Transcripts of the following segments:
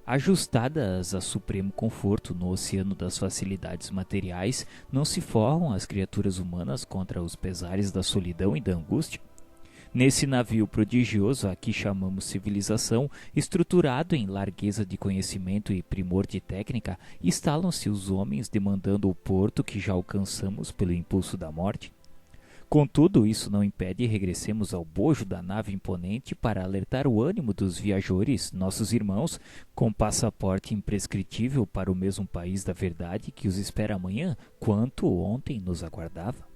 Ajustadas a supremo conforto no oceano das facilidades materiais, não se forram as criaturas humanas contra os pesares da solidão e da angústia? Nesse navio prodigioso a que chamamos civilização, estruturado em largueza de conhecimento e primor de técnica, instalam-se os homens demandando o porto que já alcançamos pelo impulso da morte. Contudo, isso não impede regressemos ao bojo da nave imponente para alertar o ânimo dos viajores, nossos irmãos, com passaporte imprescritível para o mesmo país da verdade que os espera amanhã, quanto ontem nos aguardava.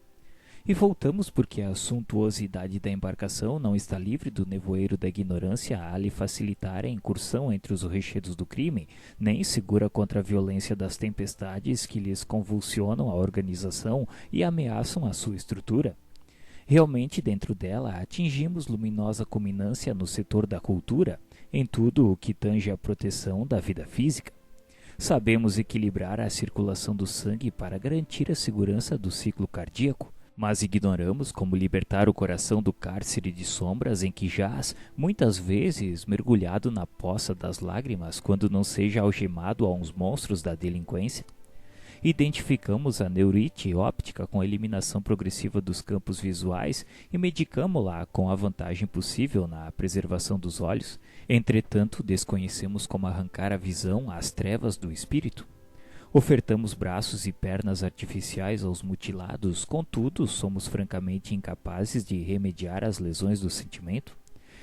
E voltamos porque a suntuosidade da embarcação não está livre do nevoeiro da ignorância a lhe facilitar a incursão entre os rochedos do crime, nem segura contra a violência das tempestades que lhes convulsionam a organização e ameaçam a sua estrutura. Realmente, dentro dela, atingimos luminosa culminância no setor da cultura, em tudo o que tange à proteção da vida física. Sabemos equilibrar a circulação do sangue para garantir a segurança do ciclo cardíaco, mas ignoramos como libertar o coração do cárcere de sombras em que jaz, muitas vezes mergulhado na poça das lágrimas, quando não seja algemado a uns monstros da delinquência. Identificamos a neurite óptica com a eliminação progressiva dos campos visuais e medicamo-la com a vantagem possível na preservação dos olhos. Entretanto, desconhecemos como arrancar a visão às trevas do espírito. Ofertamos braços e pernas artificiais aos mutilados, contudo, somos francamente incapazes de remediar as lesões do sentimento.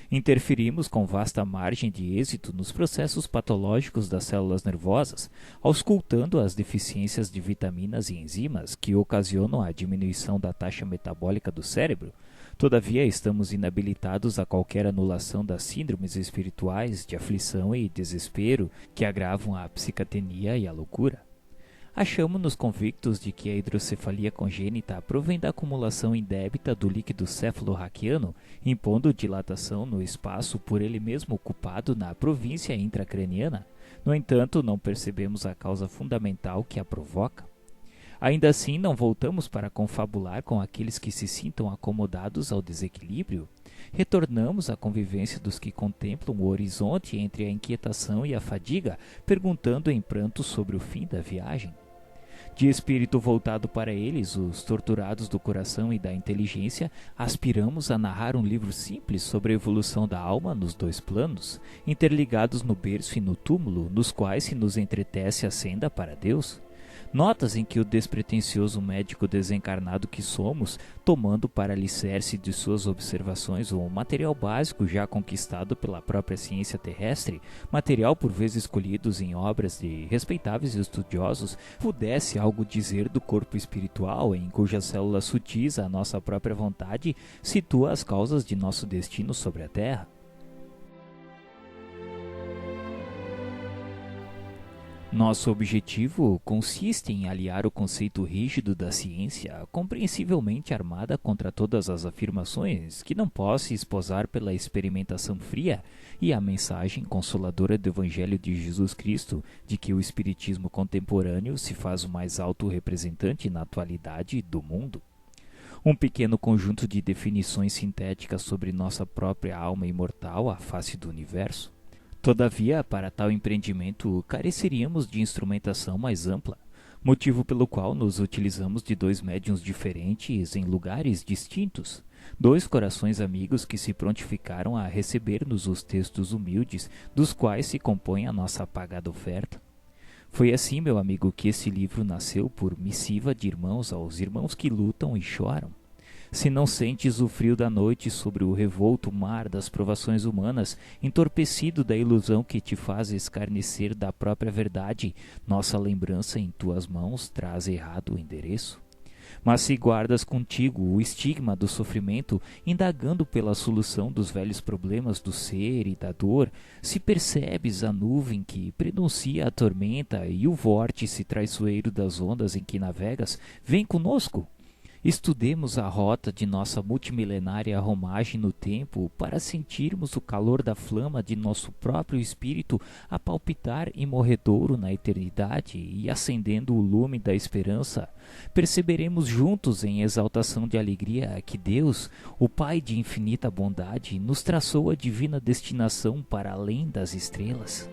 Interferimos com vasta margem de êxito nos processos patológicos das células nervosas, auscultando as deficiências de vitaminas e enzimas que ocasionam a diminuição da taxa metabólica do cérebro. Todavia, estamos inabilitados a qualquer anulação das síndromes espirituais de aflição e desespero que agravam a psicatenia e a loucura. Achamo-nos convictos de que a hidrocefalia congênita provém da acumulação indébita do líquido cefalorraquiano, impondo dilatação no espaço por ele mesmo ocupado na província intracraniana. No entanto, não percebemos a causa fundamental que a provoca. Ainda assim, não voltamos para confabular com aqueles que se sintam acomodados ao desequilíbrio. Retornamos à convivência dos que contemplam o horizonte entre a inquietação e a fadiga, perguntando em pranto sobre o fim da viagem. De espírito voltado para eles, os torturados do coração e da inteligência, aspiramos a narrar um livro simples sobre a evolução da alma nos dois planos, interligados no berço e no túmulo, nos quais se nos entretece a senda para Deus. Notas em que o despretensioso médico desencarnado que somos, tomando para alicerce de suas observações o material básico já conquistado pela própria ciência terrestre, material por vezes escolhidos em obras de respeitáveis estudiosos, pudesse algo dizer do corpo espiritual em cujas células sutis a nossa própria vontade situa as causas de nosso destino sobre a Terra. Nosso objetivo consiste em aliar o conceito rígido da ciência, compreensivelmente armada contra todas as afirmações que não possa esposar pela experimentação fria, e a mensagem consoladora do Evangelho de Jesus Cristo, de que o espiritismo contemporâneo se faz o mais alto representante na atualidade do mundo. Um pequeno conjunto de definições sintéticas sobre nossa própria alma imortal à face do universo. Todavia, para tal empreendimento, careceríamos de instrumentação mais ampla, motivo pelo qual nos utilizamos de dois médiuns diferentes em lugares distintos, dois corações amigos que se prontificaram a receber-nos os textos humildes dos quais se compõe a nossa apagada oferta. Foi assim, meu amigo, que esse livro nasceu por missiva de irmãos aos irmãos que lutam e choram. Se não sentes o frio da noite sobre o revolto mar das provações humanas, entorpecido da ilusão que te faz escarnecer da própria verdade, nossa lembrança em tuas mãos traz errado o endereço. Mas se guardas contigo o estigma do sofrimento, indagando pela solução dos velhos problemas do ser e da dor, se percebes a nuvem que prenuncia a tormenta e o vórtice traiçoeiro das ondas em que navegas, vem conosco. Estudemos a rota de nossa multimilenária romagem no tempo para sentirmos o calor da flama de nosso próprio espírito a palpitar imorredouro na eternidade e acendendo o lume da esperança. Perceberemos juntos em exaltação de alegria que Deus, o Pai de infinita bondade, nos traçou a divina destinação para além das estrelas.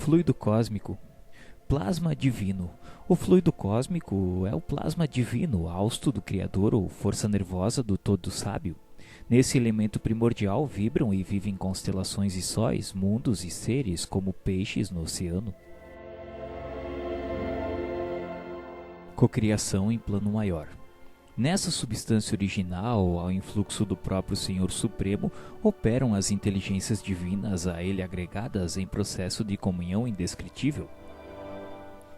Fluido cósmico. Plasma divino. O fluido cósmico é o plasma divino, hausto do Criador ou força nervosa do Todo Sábio. Nesse elemento primordial vibram e vivem constelações e sóis, mundos e seres como peixes no oceano. Cocriação em plano maior. Nessa substância original, ao influxo do próprio Senhor Supremo, operam as inteligências divinas a ele agregadas em processo de comunhão indescritível.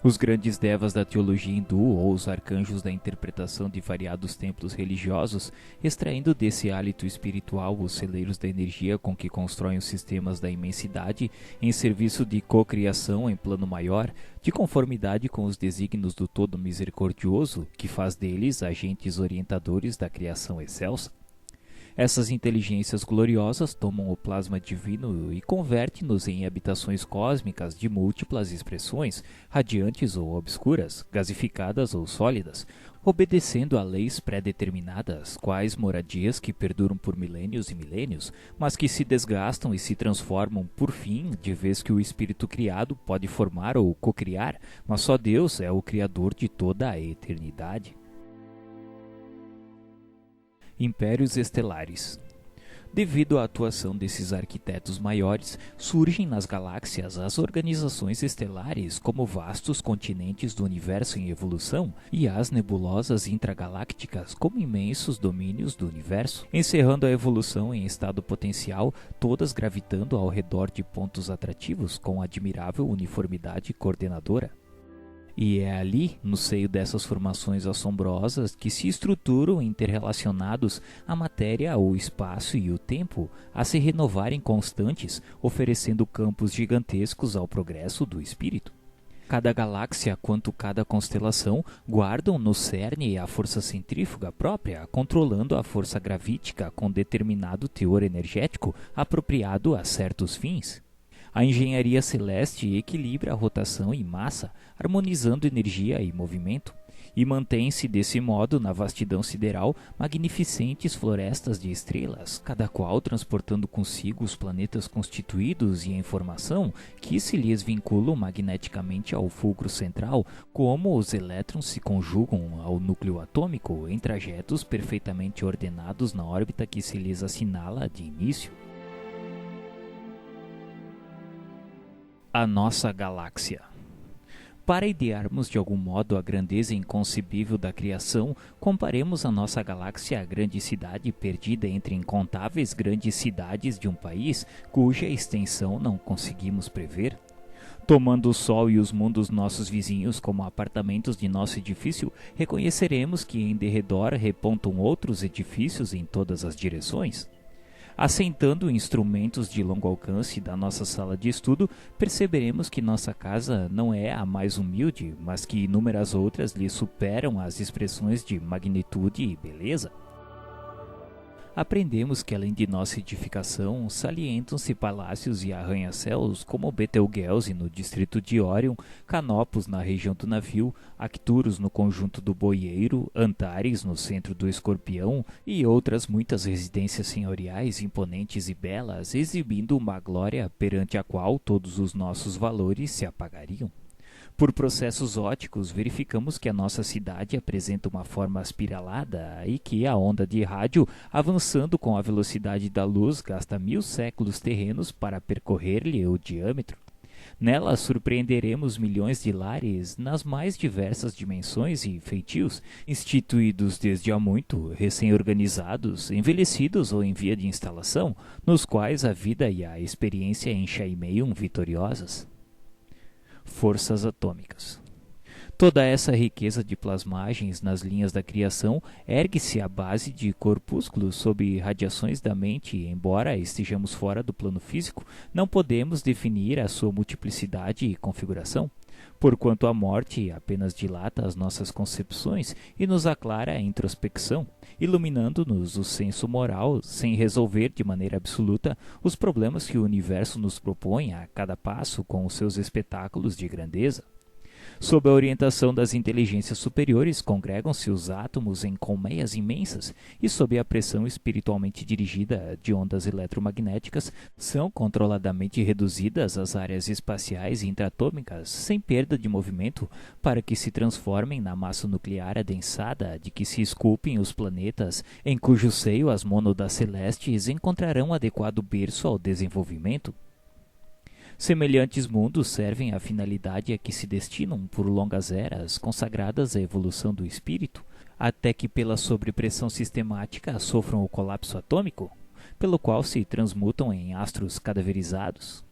Os grandes devas da teologia hindu ou os arcanjos da interpretação de variados templos religiosos, extraindo desse hálito espiritual os celeiros da energia com que constroem os sistemas da imensidade em serviço de cocriação em plano maior, de conformidade com os desígnios do Todo Misericordioso, que faz deles agentes orientadores da criação excelsa. Essas inteligências gloriosas tomam o plasma divino e convertem-nos em habitações cósmicas de múltiplas expressões, radiantes ou obscuras, gasificadas ou sólidas, obedecendo a leis pré-determinadas, quais moradias que perduram por milênios e milênios, mas que se desgastam e se transformam por fim, de vez que o espírito criado pode formar ou cocriar, mas só Deus é o Criador de toda a eternidade. Impérios estelares. Devido à atuação desses arquitetos maiores, surgem nas galáxias as organizações estelares como vastos continentes do universo em evolução e as nebulosas intragalácticas como imensos domínios do universo, encerrando a evolução em estado potencial, todas gravitando ao redor de pontos atrativos com admirável uniformidade coordenadora. E é ali, no seio dessas formações assombrosas, que se estruturam interrelacionados a matéria, o espaço e o tempo, a se renovarem constantes, oferecendo campos gigantescos ao progresso do espírito. Cada galáxia, quanto cada constelação, guardam no cerne a força centrífuga própria, controlando a força gravítica com determinado teor energético apropriado a certos fins. A engenharia celeste equilibra a rotação e massa, harmonizando energia e movimento, e mantém-se desse modo na vastidão sideral magnificentes florestas de estrelas, cada qual transportando consigo os planetas constituídos e a informação que se lhes vinculam magneticamente ao fulcro central, como os elétrons se conjugam ao núcleo atômico em trajetos perfeitamente ordenados na órbita que se lhes assinala de início. A nossa galáxia. Para idearmos de algum modo a grandeza inconcebível da criação, comparemos a nossa galáxia à grande cidade perdida entre incontáveis grandes cidades de um país cuja extensão não conseguimos prever. Tomando o Sol e os mundos nossos vizinhos como apartamentos de nosso edifício, reconheceremos que em derredor repontam outros edifícios em todas as direções. Assentando instrumentos de longo alcance da nossa sala de estudo, perceberemos que nossa casa não é a mais humilde, mas que inúmeras outras lhe superam as expressões de magnitude e beleza. Aprendemos que além de nossa edificação, salientam-se palácios e arranha-céus como Betelgeuse no distrito de Órion, Canopus na região do Navio, Arcturus no conjunto do Boieiro, Antares no centro do Escorpião e outras muitas residências senhoriais imponentes e belas, exibindo uma glória perante a qual todos os nossos valores se apagariam. Por processos ópticos, verificamos que a nossa cidade apresenta uma forma aspiralada e que a onda de rádio, avançando com a velocidade da luz, gasta 1000 séculos terrenos para percorrer-lhe o diâmetro. Nela surpreenderemos milhões de lares nas mais diversas dimensões e feitios, instituídos desde há muito, recém-organizados, envelhecidos ou em via de instalação, nos quais a vida e a experiência enxaimeiam vitoriosas. Forças atômicas. Toda essa riqueza de plasmagens nas linhas da criação ergue-se à base de corpúsculos sob radiações da mente e, embora estejamos fora do plano físico, não podemos definir a sua multiplicidade e configuração, porquanto a morte apenas dilata as nossas concepções e nos aclara a introspecção, iluminando-nos o senso moral sem resolver de maneira absoluta os problemas que o universo nos propõe a cada passo com os seus espetáculos de grandeza. Sob a orientação das inteligências superiores, congregam-se os átomos em colmeias imensas e, sob a pressão espiritualmente dirigida de ondas eletromagnéticas, são controladamente reduzidas às áreas espaciais intratômicas, sem perda de movimento, para que se transformem na massa nuclear adensada de que se esculpem os planetas, em cujo seio as mônadas celestes encontrarão adequado berço ao desenvolvimento. Semelhantes mundos servem à finalidade a que se destinam por longas eras consagradas à evolução do espírito, até que pela sobrepressão sistemática sofram o colapso atômico, pelo qual se transmutam em astros cadaverizados.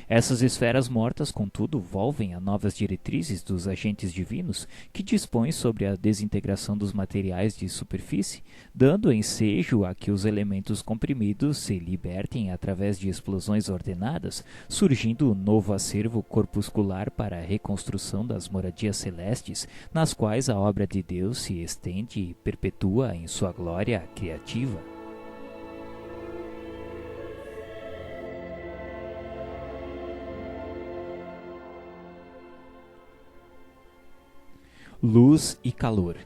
Essas esferas mortas, contudo, volvem a novas diretrizes dos agentes divinos que dispõem sobre a desintegração dos materiais de superfície, dando ensejo a que os elementos comprimidos se libertem através de explosões ordenadas, surgindo um novo acervo corpuscular para a reconstrução das moradias celestes, nas quais a obra de Deus se estende e perpetua em sua glória criativa. Luz e calor.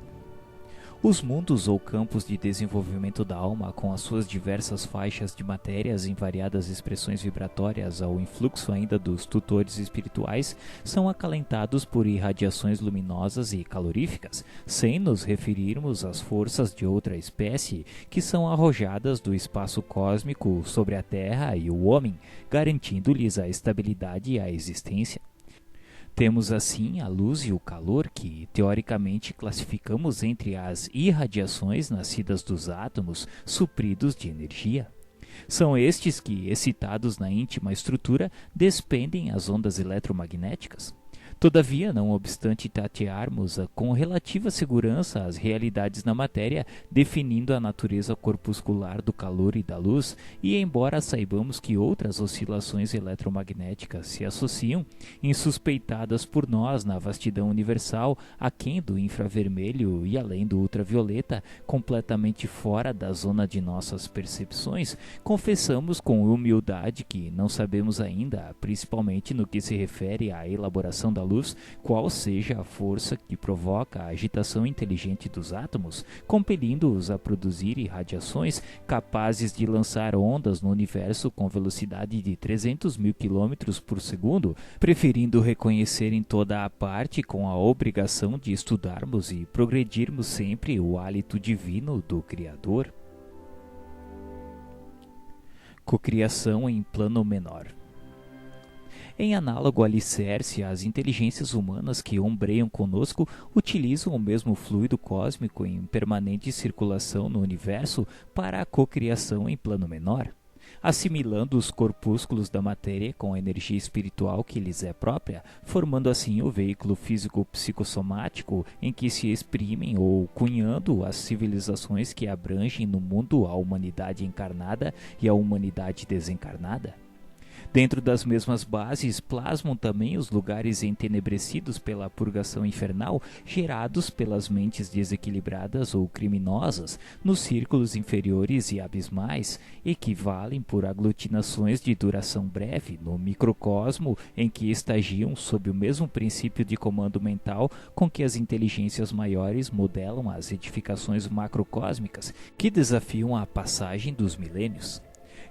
Os mundos ou campos de desenvolvimento da alma, com as suas diversas faixas de matérias em variadas expressões vibratórias ao influxo ainda dos tutores espirituais, são acalentados por irradiações luminosas e caloríficas, sem nos referirmos às forças de outra espécie que são arrojadas do espaço cósmico sobre a Terra e o homem, garantindo-lhes a estabilidade e a existência. Temos assim a luz e o calor que, teoricamente, classificamos entre as irradiações nascidas dos átomos supridos de energia. São estes que, excitados na íntima estrutura, despendem as ondas eletromagnéticas. Todavia, não obstante tatearmos com relativa segurança as realidades na matéria, definindo a natureza corpuscular do calor e da luz, e embora saibamos que outras oscilações eletromagnéticas se associam, insuspeitadas por nós na vastidão universal, aquém do infravermelho e além do ultravioleta, completamente fora da zona de nossas percepções, confessamos com humildade que não sabemos ainda, principalmente no que se refere à elaboração da luz, qual seja a força que provoca a agitação inteligente dos átomos, compelindo-os a produzir irradiações capazes de lançar ondas no universo com velocidade de 300 mil km por segundo, preferindo reconhecer em toda a parte com a obrigação de estudarmos e progredirmos sempre o hálito divino do Criador. Cocriação em plano menor. Em análogo alicerce, as inteligências humanas que ombreiam conosco utilizam o mesmo fluido cósmico em permanente circulação no universo para a cocriação em plano menor, assimilando os corpúsculos da matéria com a energia espiritual que lhes é própria, formando assim o veículo físico-psicossomático em que se exprimem ou cunhando as civilizações que abrangem no mundo a humanidade encarnada e a humanidade desencarnada. Dentro das mesmas bases, plasmam também os lugares entenebrecidos pela purgação infernal gerados pelas mentes desequilibradas ou criminosas nos círculos inferiores e abismais, equivalem por aglutinações de duração breve no microcosmo em que estagiam sob o mesmo princípio de comando mental com que as inteligências maiores modelam as edificações macrocósmicas que desafiam a passagem dos milênios.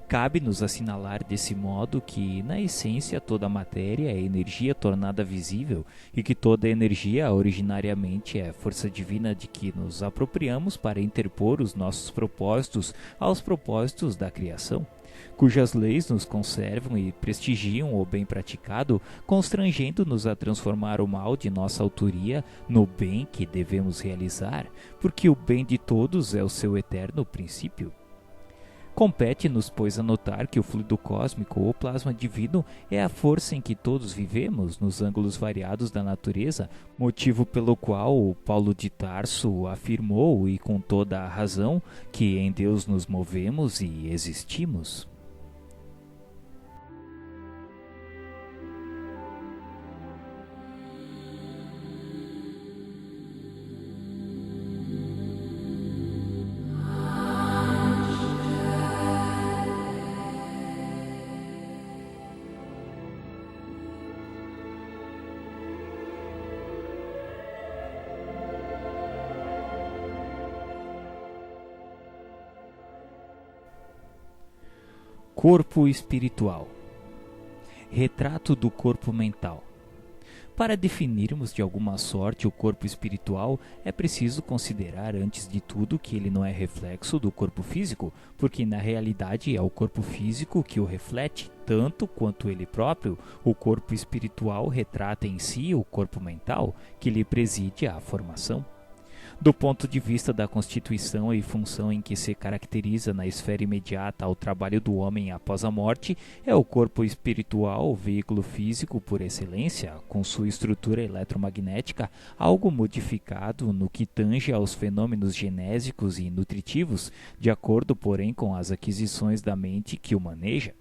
Cabe-nos assinalar desse modo que, na essência, toda a matéria é energia tornada visível e que toda energia originariamente é força divina de que nos apropriamos para interpor os nossos propósitos aos propósitos da criação, cujas leis nos conservam e prestigiam o bem praticado, constrangendo-nos a transformar o mal de nossa autoria no bem que devemos realizar, porque o bem de todos é o seu eterno princípio. Compete-nos, pois, anotar que o fluido cósmico ou plasma divino é a força em que todos vivemos nos ângulos variados da natureza, motivo pelo qual o Paulo de Tarso afirmou, e com toda a razão, que em Deus nos movemos e existimos. Corpo espiritual. Retrato do corpo mental. Para definirmos de alguma sorte o corpo espiritual, é preciso considerar antes de tudo que ele não é reflexo do corpo físico, porque na realidade é o corpo físico que o reflete, tanto quanto ele próprio. O corpo espiritual retrata em si o corpo mental, que lhe preside a formação. Do ponto de vista da constituição e função em que se caracteriza na esfera imediata ao trabalho do homem após a morte, é o corpo espiritual o veículo físico por excelência, com sua estrutura eletromagnética, algo modificado no que tange aos fenômenos genésicos e nutritivos, de acordo, porém, com as aquisições da mente que o maneja.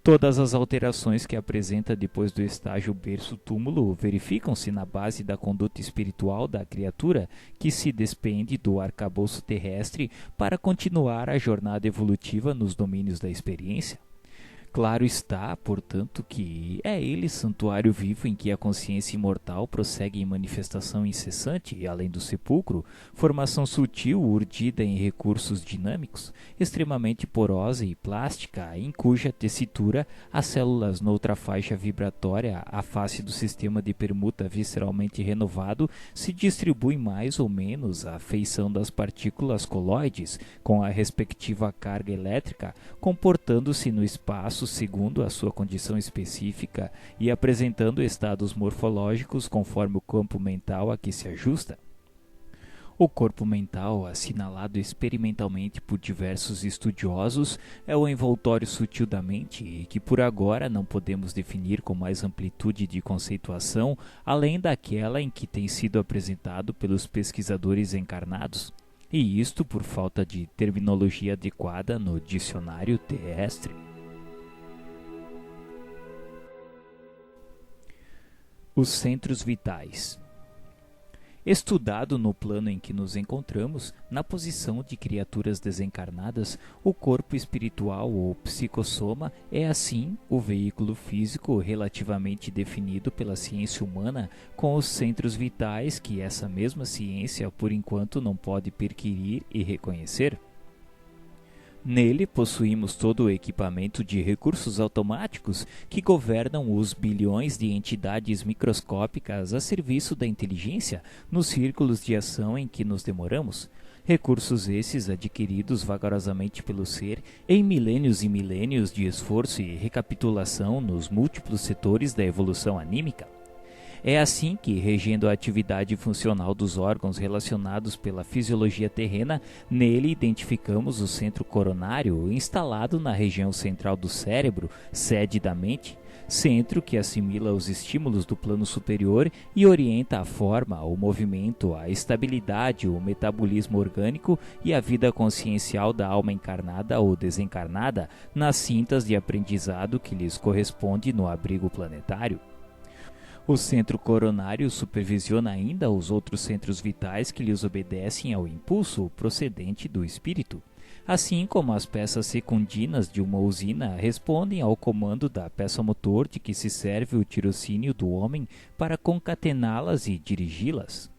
Todas as alterações que apresenta depois do estágio berço-túmulo verificam-se na base da conduta espiritual da criatura, que se despende do arcabouço terrestre para continuar a jornada evolutiva nos domínios da experiência. Claro está, portanto, que é ele santuário vivo em que a consciência imortal prossegue em manifestação incessante, além do sepulcro, formação sutil urdida em recursos dinâmicos, extremamente porosa e plástica, em cuja tessitura as células noutra faixa vibratória, a face do sistema de permuta visceralmente renovado, se distribui mais ou menos à feição das partículas coloides, com a respectiva carga elétrica, comportando-se no espaço segundo a sua condição específica e apresentando estados morfológicos conforme o campo mental a que se ajusta. O corpo mental, assinalado experimentalmente por diversos estudiosos, é o envoltório sutil da mente e que por agora não podemos definir com mais amplitude de conceituação além daquela em que tem sido apresentado pelos pesquisadores encarnados, e isto por falta de terminologia adequada no dicionário terrestre. Os centros vitais. Estudado no plano em que nos encontramos, na posição de criaturas desencarnadas, o corpo espiritual ou psicossoma é assim o veículo físico relativamente definido pela ciência humana, com os centros vitais que essa mesma ciência por enquanto não pode perquirir e reconhecer. Nele possuímos todo o equipamento de recursos automáticos que governam os bilhões de entidades microscópicas a serviço da inteligência nos círculos de ação em que nos demoramos. Recursos esses adquiridos vagarosamente pelo ser em milênios e milênios de esforço e recapitulação nos múltiplos setores da evolução anímica. É assim que, regendo a atividade funcional dos órgãos relacionados pela fisiologia terrena, nele identificamos o centro coronário, instalado na região central do cérebro, sede da mente, centro que assimila os estímulos do plano superior e orienta a forma, o movimento, a estabilidade, o metabolismo orgânico e a vida consciencial da alma encarnada ou desencarnada nas cintas de aprendizado que lhes corresponde no abrigo planetário. O centro coronário supervisiona ainda os outros centros vitais que lhes obedecem ao impulso procedente do espírito, assim como as peças secundinas de uma usina respondem ao comando da peça motor de que se serve o tirocínio do homem para concatená-las e dirigi-las.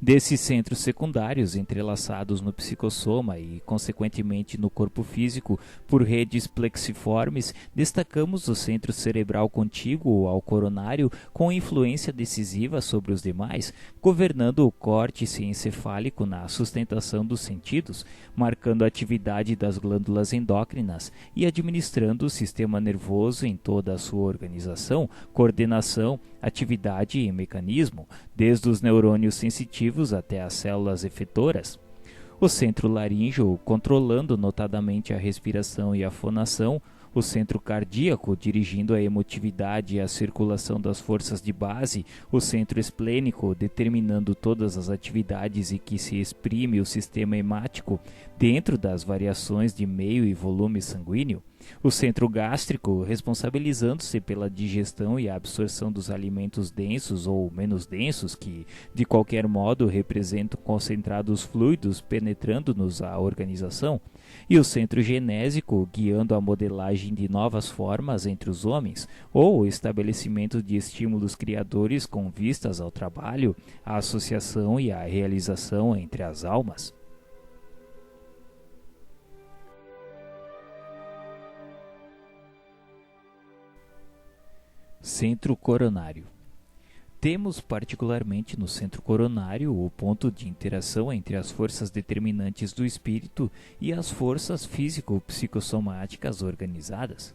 Desses centros secundários, entrelaçados no psicossoma e, consequentemente, no corpo físico, por redes plexiformes, destacamos o centro cerebral contíguo ao coronário, com influência decisiva sobre os demais, governando o córtex encefálico na sustentação dos sentidos, marcando a atividade das glândulas endócrinas e administrando o sistema nervoso em toda a sua organização, coordenação, atividade e mecanismo, desde os neurônios sensitivos até as células efetoras. O centro laríngeo controlando notadamente a respiração e a fonação, o centro cardíaco dirigindo a emotividade e a circulação das forças de base, o centro esplênico determinando todas as atividades e que se exprime o sistema hemático dentro das variações de meio e volume sanguíneo, o centro gástrico responsabilizando-se pela digestão e a absorção dos alimentos densos ou menos densos que, de qualquer modo, representam concentrados fluidos penetrando-nos a organização, e o centro genésico guiando a modelagem de novas formas entre os homens, ou o estabelecimento de estímulos criadores com vistas ao trabalho, à associação e à realização entre as almas. Centro coronário. Temos particularmente no centro coronário o ponto de interação entre as forças determinantes do espírito e as forças físico-psicossomáticas organizadas.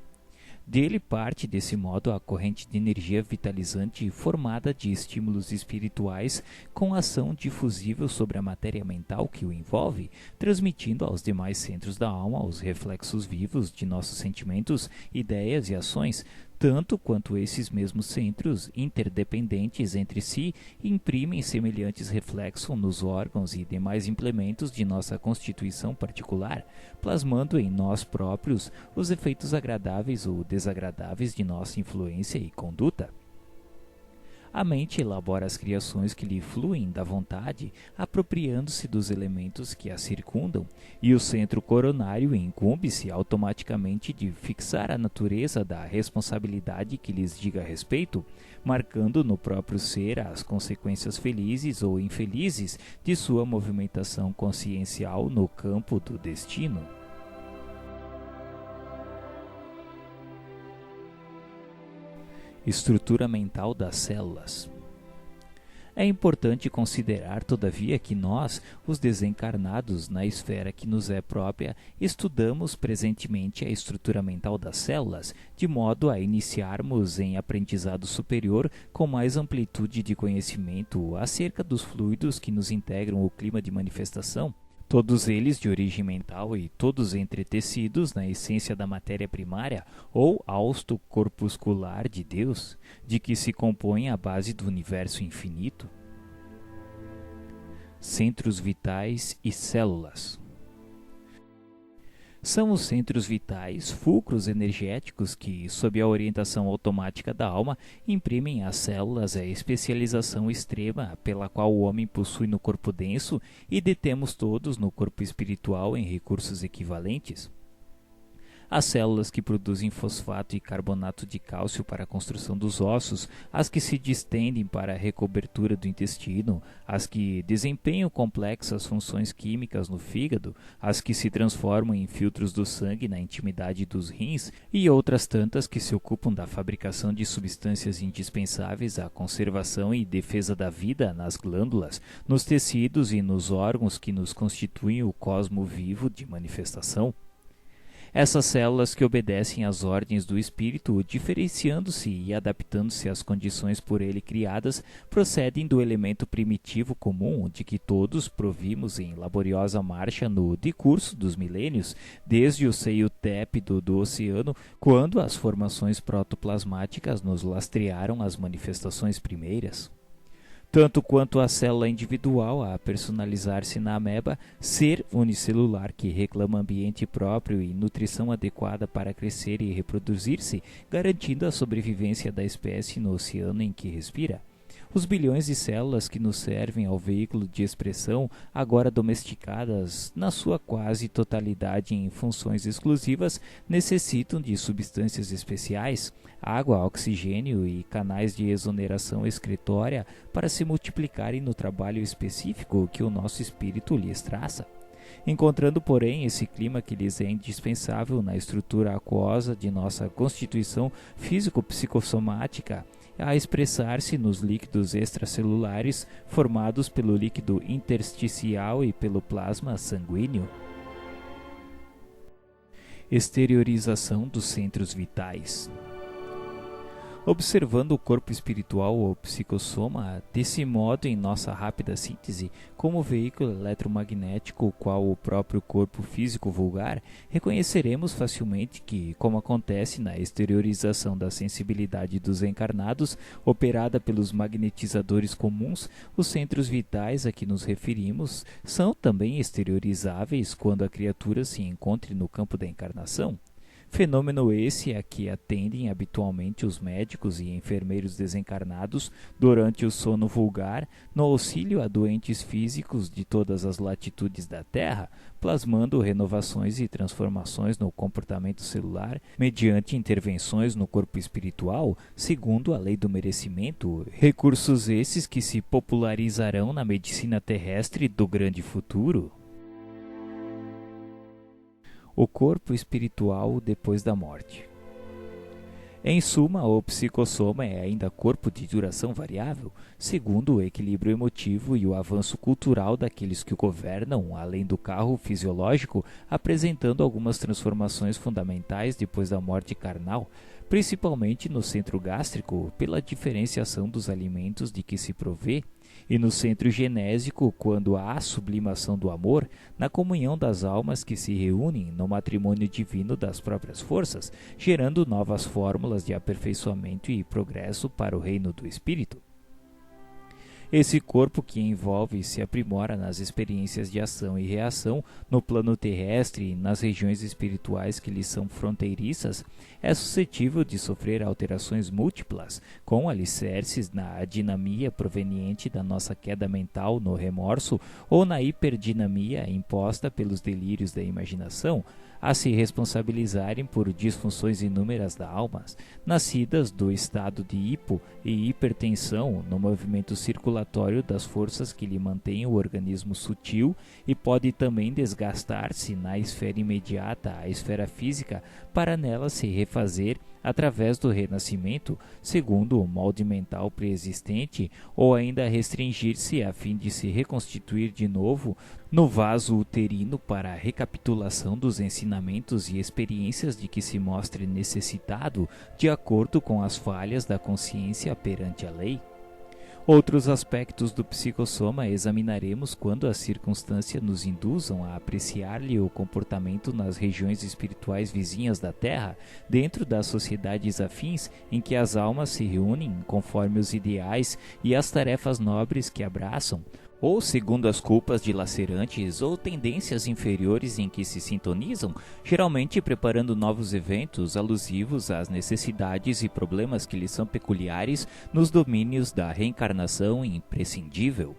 Dele parte, desse modo, a corrente de energia vitalizante formada de estímulos espirituais com ação difusível sobre a matéria mental que o envolve, transmitindo aos demais centros da alma os reflexos vivos de nossos sentimentos, ideias e ações, tanto quanto esses mesmos centros, interdependentes entre si, imprimem semelhantes reflexos nos órgãos e demais implementos de nossa constituição particular, plasmando em nós próprios os efeitos agradáveis ou desagradáveis de nossa influência e conduta. A mente elabora as criações que lhe fluem da vontade, apropriando-se dos elementos que a circundam, e o centro coronário incumbe-se automaticamente de fixar a natureza da responsabilidade que lhes diga respeito, marcando no próprio ser as consequências felizes ou infelizes de sua movimentação consciencial no campo do destino. Estrutura mental das células. É importante considerar, todavia, que nós, os desencarnados, na esfera que nos é própria, estudamos presentemente a estrutura mental das células, de modo a iniciarmos em aprendizado superior com mais amplitude de conhecimento acerca dos fluidos que nos integram o clima de manifestação, todos eles de origem mental e todos entretecidos na essência da matéria primária ou hausto corpuscular de Deus, de que se compõe a base do universo infinito. Centros vitais e células. São os centros vitais, fulcros energéticos que, sob a orientação automática da alma, imprimem às células a especialização extrema pela qual o homem possui no corpo denso e detemos todos no corpo espiritual em recursos equivalentes. As células que produzem fosfato e carbonato de cálcio para a construção dos ossos, as que se distendem para a recobertura do intestino, as que desempenham complexas funções químicas no fígado, as que se transformam em filtros do sangue na intimidade dos rins e outras tantas que se ocupam da fabricação de substâncias indispensáveis à conservação e defesa da vida nas glândulas, nos tecidos e nos órgãos que nos constituem o cosmo vivo de manifestação. Essas células que obedecem às ordens do espírito, diferenciando-se e adaptando-se às condições por ele criadas, procedem do elemento primitivo comum de que todos provimos em laboriosa marcha no decurso dos milênios, desde o seio tépido do oceano, quando as formações protoplasmáticas nos lastrearam as manifestações primeiras. Tanto quanto a célula individual a personalizar-se na ameba, ser unicelular que reclama ambiente próprio e nutrição adequada para crescer e reproduzir-se, garantindo a sobrevivência da espécie no oceano em que respira. Os bilhões de células que nos servem ao veículo de expressão, agora domesticadas na sua quase totalidade em funções exclusivas, necessitam de substâncias especiais, água, oxigênio e canais de exoneração excretória para se multiplicarem no trabalho específico que o nosso espírito lhes traça. Encontrando, porém, esse clima que lhes é indispensável na estrutura aquosa de nossa constituição físico-psicossomática, a expressar-se nos líquidos extracelulares formados pelo líquido intersticial e pelo plasma sanguíneo. Exteriorização dos centros vitais. Observando o corpo espiritual ou psicossoma, desse modo, em nossa rápida síntese, como veículo eletromagnético, qual o próprio corpo físico vulgar, reconheceremos facilmente que, como acontece na exteriorização da sensibilidade dos encarnados, operada pelos magnetizadores comuns, os centros vitais a que nos referimos são também exteriorizáveis quando a criatura se encontre no campo da encarnação. Fenômeno esse a que atendem habitualmente os médicos e enfermeiros desencarnados durante o sono vulgar, no auxílio a doentes físicos de todas as latitudes da Terra, plasmando renovações e transformações no comportamento celular mediante intervenções no corpo espiritual, segundo a lei do merecimento, recursos esses que se popularizarão na medicina terrestre do grande futuro. O corpo espiritual depois da morte. Em suma, o psicossoma é ainda corpo de duração variável, segundo o equilíbrio emotivo e o avanço cultural daqueles que o governam, além do carro fisiológico, apresentando algumas transformações fundamentais depois da morte carnal, principalmente no centro gástrico, pela diferenciação dos alimentos de que se provê, e no centro genésico, quando há a sublimação do amor, na comunhão das almas que se reúnem no matrimônio divino das próprias forças, gerando novas fórmulas de aperfeiçoamento e progresso para o reino do espírito. Esse corpo que envolve e se aprimora nas experiências de ação e reação no plano terrestre e nas regiões espirituais que lhe são fronteiriças, é suscetível de sofrer alterações múltiplas, com alicerces na dinamia proveniente da nossa queda mental no remorso ou na hiperdinamia imposta pelos delírios da imaginação, a se responsabilizarem por disfunções inúmeras da alma, nascidas do estado de hipo e hipertensão no movimento circulatório das forças que lhe mantêm o organismo sutil, e pode também desgastar-se na esfera imediata à esfera física para nela se refazer através do renascimento, segundo o molde mental preexistente, ou ainda restringir-se a fim de se reconstituir de novo no vaso uterino para a recapitulação dos ensinamentos e experiências de que se mostre necessitado, de acordo com as falhas da consciência perante a lei. Outros aspectos do psicossoma examinaremos quando as circunstâncias nos induzam a apreciar-lhe o comportamento nas regiões espirituais vizinhas da Terra, dentro das sociedades afins em que as almas se reúnem conforme os ideais e as tarefas nobres que abraçam, ou segundo as culpas dilacerantes ou tendências inferiores em que se sintonizam, geralmente preparando novos eventos alusivos às necessidades e problemas que lhes são peculiares nos domínios da reencarnação imprescindível.